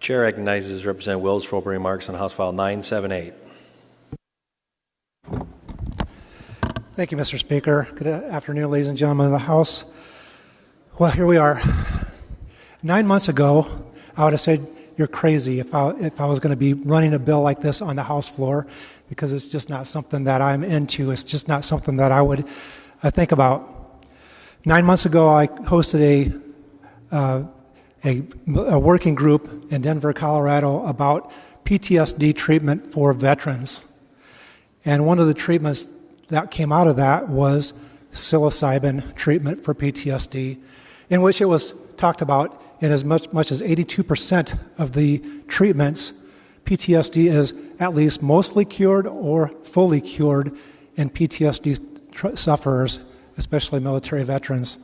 Chair recognizes Representative Wills for opening remarks on House File 978. Thank you, Mr. Speaker. Good afternoon, ladies and gentlemen of the House. Well, here we are. 9 months ago, I would have said you're crazy if I was going to be running a bill like this on the House floor, because it's just not something that I'm into. It's just not something that I would think about. 9 months ago, I hosted a working group in Denver, Colorado about PTSD treatment for veterans. And one of the treatments that came out of that was psilocybin treatment for PTSD, in which it was talked about in as much as 82% of the treatments, PTSD is at least mostly cured or fully cured in PTSD sufferers, especially military veterans.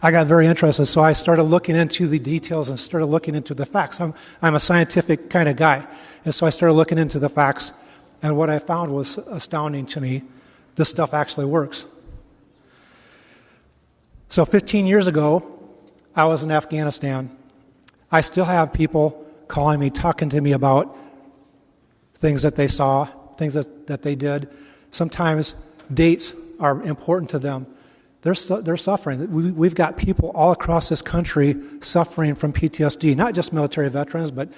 I got very interested, so I started looking into the details and started looking into the facts. I'm a scientific kind of guy, and so I started looking into the facts, and what I found was astounding to me. This stuff actually works. So 15 years ago, I was in Afghanistan. I still have people calling me, talking to me about things that they saw, things that they did. Sometimes dates are important to them. They're suffering. We've got people all across this country suffering from PTSD, not just military veterans, but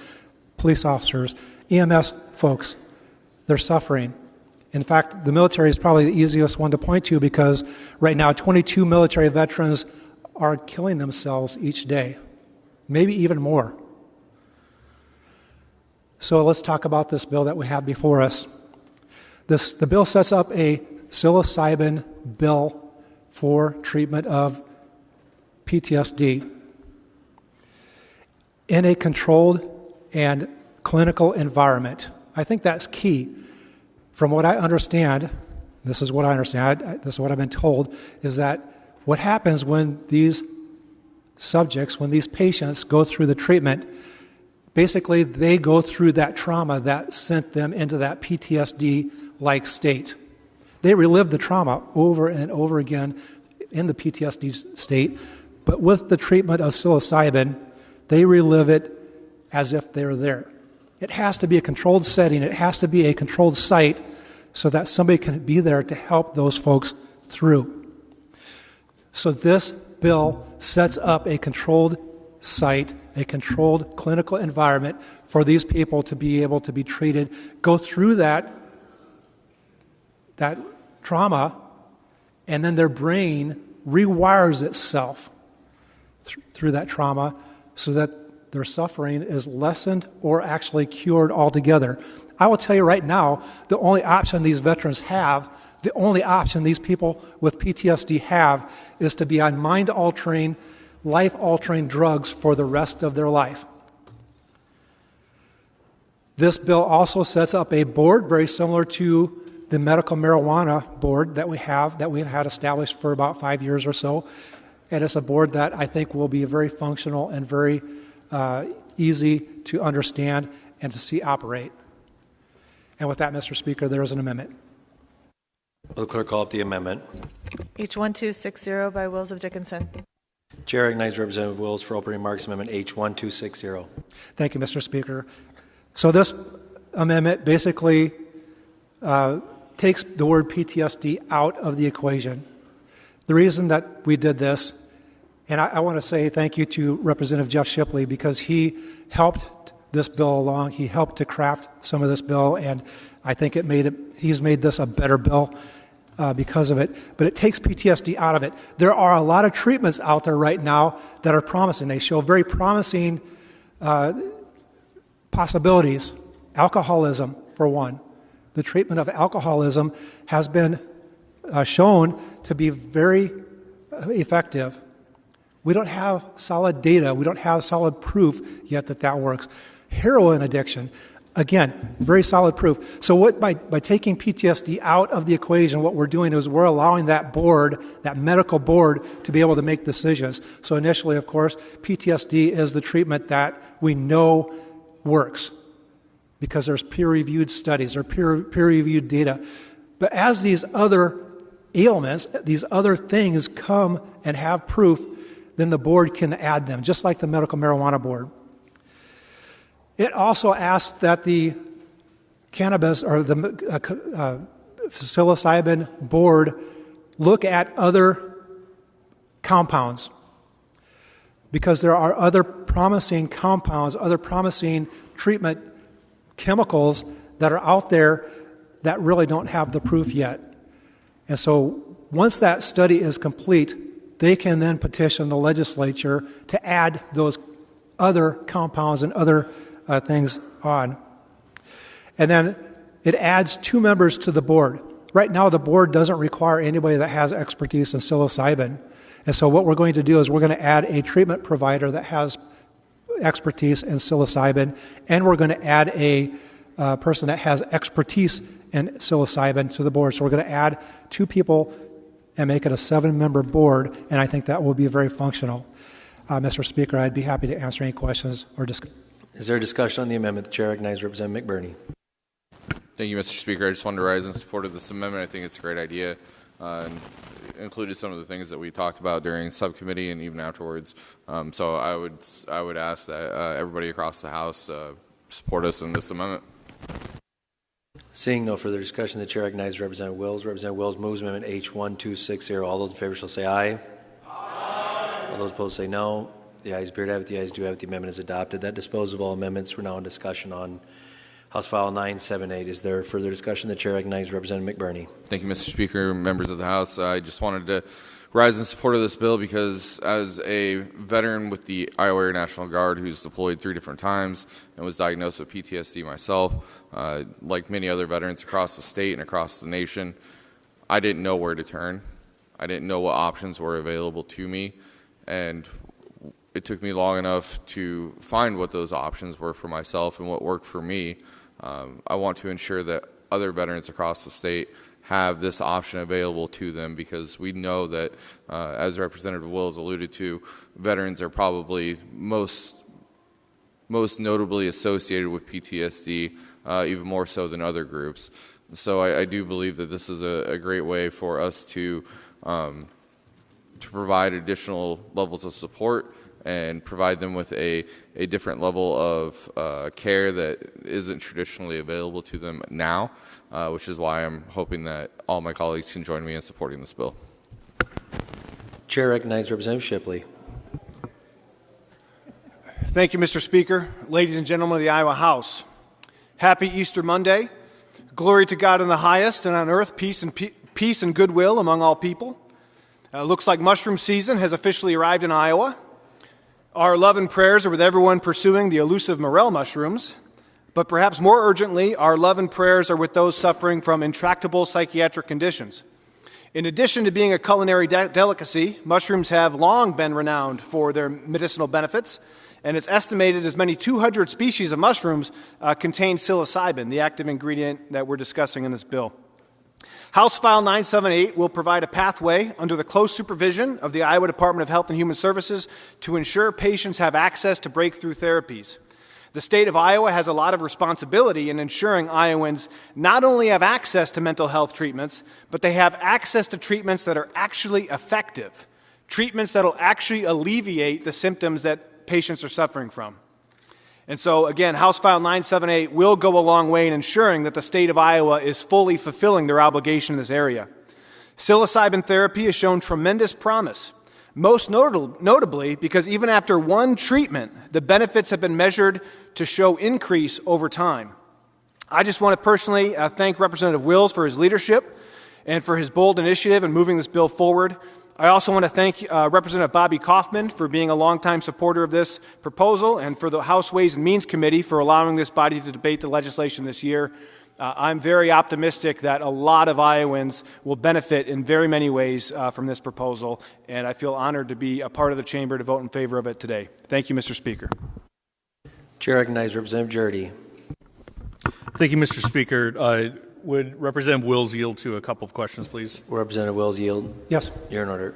police officers, EMS folks. They're suffering. In fact, the military is probably the easiest one to point to, because right now 22 military veterans are killing themselves each day, maybe even more. So let's talk about this bill that we have before us. The bill sets up a psilocybin bill for treatment of PTSD in a controlled and clinical environment. I think that's key. From what I understand, this is what I've been told, is that what happens when these subjects, when these patients go through the treatment, basically they go through that trauma that sent them into that PTSD-like state. They relive the trauma over and over again in the PTSD state, but with the treatment of psilocybin, they relive it as if they're there. It has to be a controlled setting. It has to be a controlled site so that somebody can be there to help those folks through. So this bill sets up a controlled site, a controlled clinical environment for these people to be able to be treated, go through that trauma, and then their brain rewires itself through that trauma so that their suffering is lessened or actually cured altogether. I will tell you right now, the only option these veterans have, the only option these people with PTSD have, is to be on mind-altering, life-altering drugs for the rest of their life. This bill also sets up a board very similar to the medical marijuana board that we've had established for about 5 years or so. And it's a board that I think will be very functional and very easy to understand and to see operate. And with that, Mr. Speaker, there is an amendment. Will the clerk call up the amendment? H1260 by Wills of Dickinson. Chair recognizes Representative Wills for opening remarks. Amendment H1260. Thank you, Mr. Speaker. So this amendment basically takes the word PTSD out of the equation. The reason that we did this, and I want to say thank you to Representative Jeff Shipley, because he helped this bill along. He helped to craft some of this bill, and I think he's made this a better bill because of it. But it takes PTSD out of it. There are a lot of treatments out there right now that are promising. They show very promising possibilities. Alcoholism, for one. The treatment of alcoholism has been shown to be very effective. We don't have solid data. We don't have solid proof yet that works. Heroin addiction, again, very solid proof. So by taking PTSD out of the equation, what we're doing is we're allowing that board, that medical board, to be able to make decisions. So initially, of course, PTSD is the treatment that we know works because there's peer-reviewed studies or peer-reviewed data. But as these other ailments, these other things come and have proof, then the board can add them, just like the medical marijuana board. It also asks that the cannabis or the psilocybin board look at other compounds, because there are other promising compounds, other promising treatment chemicals that are out there that really don't have the proof yet. And so once that study is complete, they can then petition the legislature to add those other compounds and other things on. And then it adds 2 members to the board. Right now, the board doesn't require anybody that has expertise in psilocybin. And so what we're going to do is we're going to add a treatment provider that has expertise in psilocybin, and we're going to add a person that has expertise in psilocybin to the board. So we're going to add 2 people and make it a 7-member board, and I think that will be very functional. Mr. Speaker, I'd be happy to answer any questions or discuss. Is there a discussion on the amendment? The chair recognizes Representative McBurney. Thank you, Mr. Speaker. I just wanted to rise in support of this amendment. I think it's a great idea. And included some of the things that we talked about during subcommittee and even afterwards. So I would ask that everybody across the House support us in this amendment. Seeing no further discussion, the chair recognizes Representative Wills. Representative Wills moves amendment H1260. All those in favor shall say aye. Aye. All those opposed say no. The ayes appear to have it. The ayes do have it. The amendment is adopted. That disposes of all amendments. We're now in discussion on House File 978. Is there further discussion? The chair recognizes Representative McBurney. Thank you, Mr. Speaker, members of the House. I just wanted to rise in support of this bill because as a veteran with the Iowa Air National Guard who's deployed 3 different times and was diagnosed with PTSD myself, like many other veterans across the state and across the nation, I didn't know where to turn. I didn't know what options were available to me, and it took me long enough to find what those options were for myself and what worked for me. I want to ensure that other veterans across the state have this option available to them, because we know that, as Representative Wills alluded to, veterans are probably most notably associated with PTSD, even more so than other groups. So I do believe that this is a great way for us to provide additional levels of support and provide them with a different level of care that isn't traditionally available to them now, which is why I'm hoping that all my colleagues can join me in supporting this bill. Chair recognizes Representative Shipley. Thank you, Mr. Speaker. Ladies and gentlemen of the Iowa House, happy Easter Monday. Glory to God in the highest, and on earth peace and goodwill among all people. Looks like mushroom season has officially arrived in Iowa. Our love and prayers are with everyone pursuing the elusive morel mushrooms, but perhaps more urgently, our love and prayers are with those suffering from intractable psychiatric conditions. In addition to being a culinary delicacy, mushrooms have long been renowned for their medicinal benefits, and it's estimated as many 200 species of mushrooms contain psilocybin, the active ingredient that we're discussing in this bill. House File 978 will provide a pathway under the close supervision of the Iowa Department of Health and Human Services to ensure patients have access to breakthrough therapies. The state of Iowa has a lot of responsibility in ensuring Iowans not only have access to mental health treatments, but they have access to treatments that are actually effective, treatments that will actually alleviate the symptoms that patients are suffering from. And so, again, House File 978 will go a long way in ensuring that the state of Iowa is fully fulfilling their obligation in this area. Psilocybin therapy has shown tremendous promise, most notably because even after one treatment, the benefits have been measured to show increase over time. I just want to personally thank Representative Wills for his leadership and for his bold initiative in moving this bill forward. I also want to thank Representative Bobby Kaufman for being a longtime supporter of this proposal, and for the House Ways and Means Committee for allowing this body to debate the legislation this year. I'm very optimistic that a lot of Iowans will benefit in very many ways from this proposal, and I feel honored to be a part of the chamber to vote in favor of it today. Thank you, Mr. Speaker. Chair recognizes Representative Jurdy. Thank you, Mr. Speaker. Would Representative Wills yield to a couple of questions, please? Representative Wills yield. Yes. You're in order.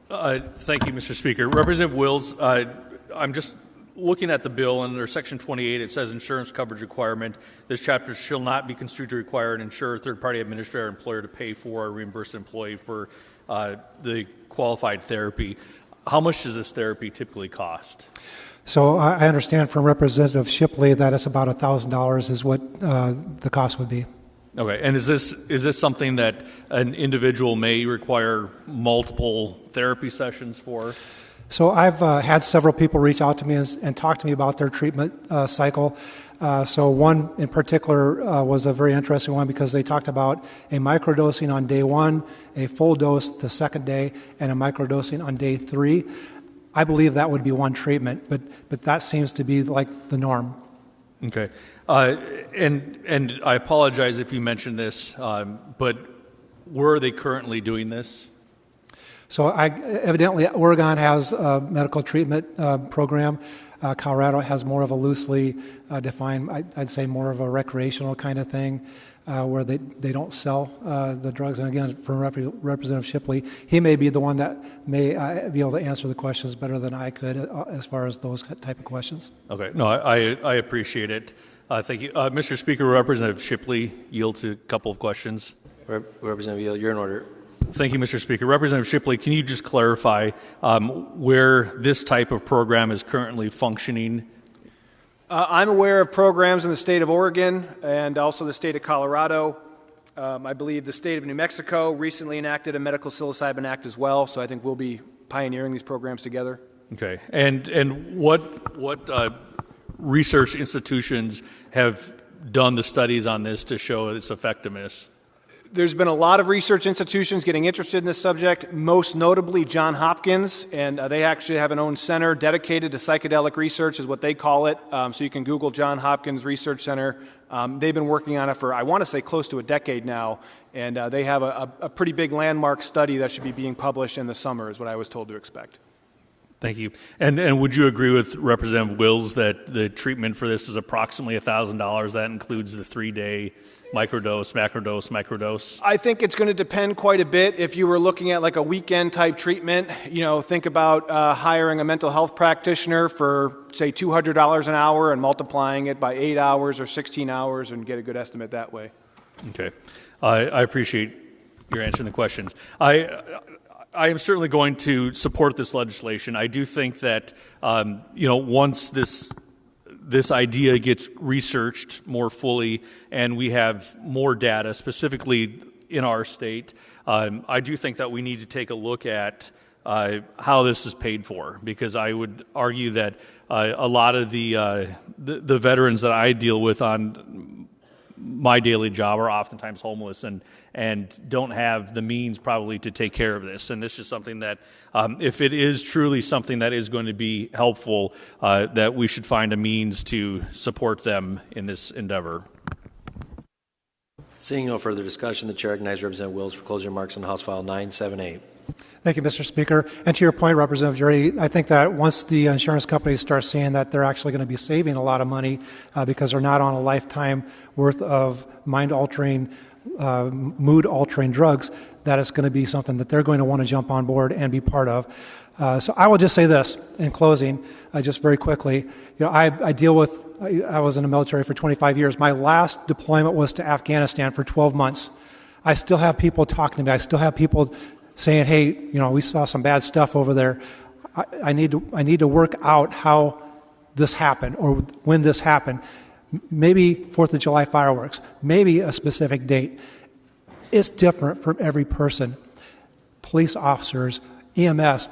Thank you, Mr. Speaker. Representative Wills, I'm just looking at the bill, and under Section 28, it says insurance coverage requirement. This chapter shall not be construed to require an insurer, third-party administrator, or employer to pay for or reimburse an employee for the qualified therapy. how much does this therapy typically cost? So I understand from Representative Shipley that it's about $1,000 is what the cost would be. Okay, and is this something that an individual may require multiple therapy sessions for? So I've had several people reach out to me and talk to me about their treatment cycle. So one in particular was a very interesting one because they talked about a microdosing on day 1, a full dose the second day, and a microdosing on day 3. I believe that would be one treatment, but that seems to be like the norm. Okay. And I apologize if you mentioned this, but where are they currently doing this? So evidently Oregon has a medical treatment program. Colorado has more of a loosely defined, I'd say more of a recreational kind of thing where they don't sell the drugs. And again, from Representative Shipley, he may be the one that may be able to answer the questions better than I could as far as those type of questions. Okay. No, I appreciate it. Thank you. Mr. Speaker, Representative Shipley yields a couple of questions. Representative Yield, you're in order. Thank you, Mr. Speaker. Representative Shipley, can you just clarify where this type of program is currently functioning? I'm aware of programs in the state of Oregon and also the state of Colorado. I believe the state of New Mexico recently enacted a medical psilocybin act as well, so I think we'll be pioneering these programs together. Okay. And what research institutions have done the studies on this to show its effectiveness? There's been a lot of research institutions getting interested in this subject, most notably Johns Hopkins, and they actually have an own center dedicated to psychedelic research, is what they call it. So you can Google Johns Hopkins Research Center. They've been working on it for, I want to say, close to a decade now, and they have a pretty big landmark study that should be being published in the summer, is what I was told to expect. Thank you. And would you agree with Representative Wills that the treatment for this is approximately $1,000? That includes the 3-day microdose, macrodose? I think it's going to depend quite a bit. If you were looking at like a weekend type treatment, think about hiring a mental health practitioner for, say, $200 an hour and multiplying it by 8 hours or 16 hours and get a good estimate that way. Okay. I appreciate your answering the questions. I am certainly going to support this legislation. I do think that, once this idea gets researched more fully and we have more data, specifically in our state, I do think that we need to take a look at how this is paid for, because I would argue that a lot of the veterans that I deal with on my daily job are oftentimes homeless and don't have the means probably to take care of this. And this is something that, if it is truly something that is going to be helpful, that we should find a means to support them in this endeavor. Seeing no further discussion, the chair recognizes Representative Wills for closing remarks on House File 978. Thank you, Mr. Speaker. And to your point, Representative Jury, I think that once the insurance companies start seeing that they're actually going to be saving a lot of money because they're not on a lifetime worth of mind-altering, mood-altering drugs, that it's going to be something that they're going to want to jump on board and be part of. So I will just say this in closing, just very quickly. I was in the military for 25 years. My last deployment was to Afghanistan for 12 months. I still have people talking to me. I still have people saying, hey, we saw some bad stuff over there. I need to work out how this happened or when this happened. Maybe 4th of July fireworks, maybe a specific date. It's different from every person. Police officers, EMS,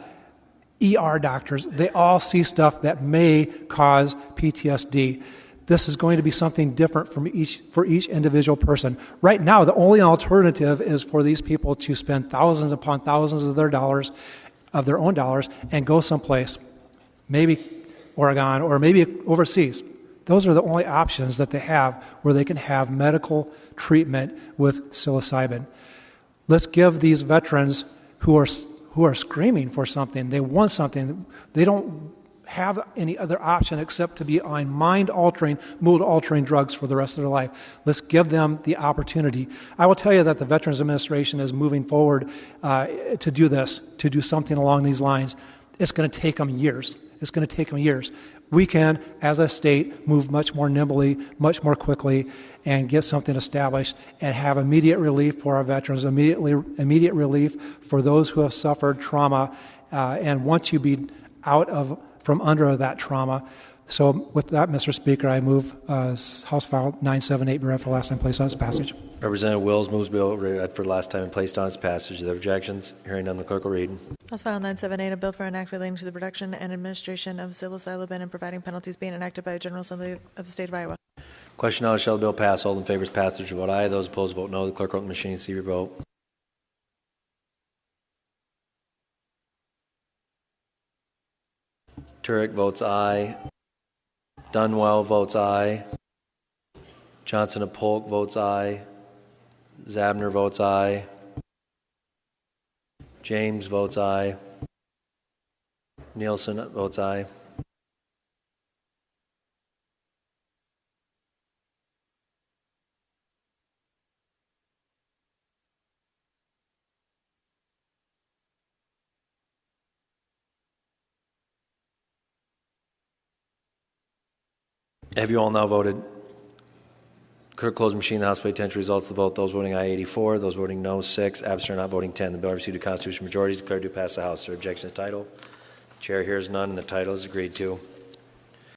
ER doctors, they all see stuff that may cause PTSD. This is going to be something different for each individual person. Right now, the only alternative is for these people to spend thousands upon thousands of their own dollars, and go someplace, maybe Oregon or maybe overseas. Those are the only options that they have where they can have medical treatment with psilocybin. Let's give these veterans who are screaming for something, they want something, they don't have any other option except to be on mind-altering, mood-altering drugs for the rest of their life. Let's give them the opportunity. I will tell you that the Veterans Administration is moving forward to do this, to do something along these lines. It's going to take them years. It's going to take them years. We can, as a state, move much more nimbly, much more quickly, and get something established and have immediate relief for our veterans, immediate relief for those who have suffered trauma, and want to be from under that trauma. So with that, Mr. Speaker, I move House File 978 be read for the last time, placed on its passage. Representative Wills moves bill read for the last time and placed on its passage. Are there objections? Hearing none, the clerk will read. House File 978, a bill for an act relating to the production and administration of psilocybin and providing penalties being enacted by the General Assembly of the State of Iowa. Question now, shall the bill pass? All in favor of passage vote aye. Those opposed vote no. The clerk will open the machine. See your vote. Turek votes aye. Dunwell votes aye. Johnson of Polk votes aye. Zabner votes aye. James votes aye. Nielsen votes aye. Have you all now voted? Clerk close machine. The House will pay attention to results of the vote. Those voting aye 84, those voting no 6, absent or not voting 10. The bill received a constitutional majority is declared to pass the House. Is there objection to the title? The chair hears none and the title is agreed to.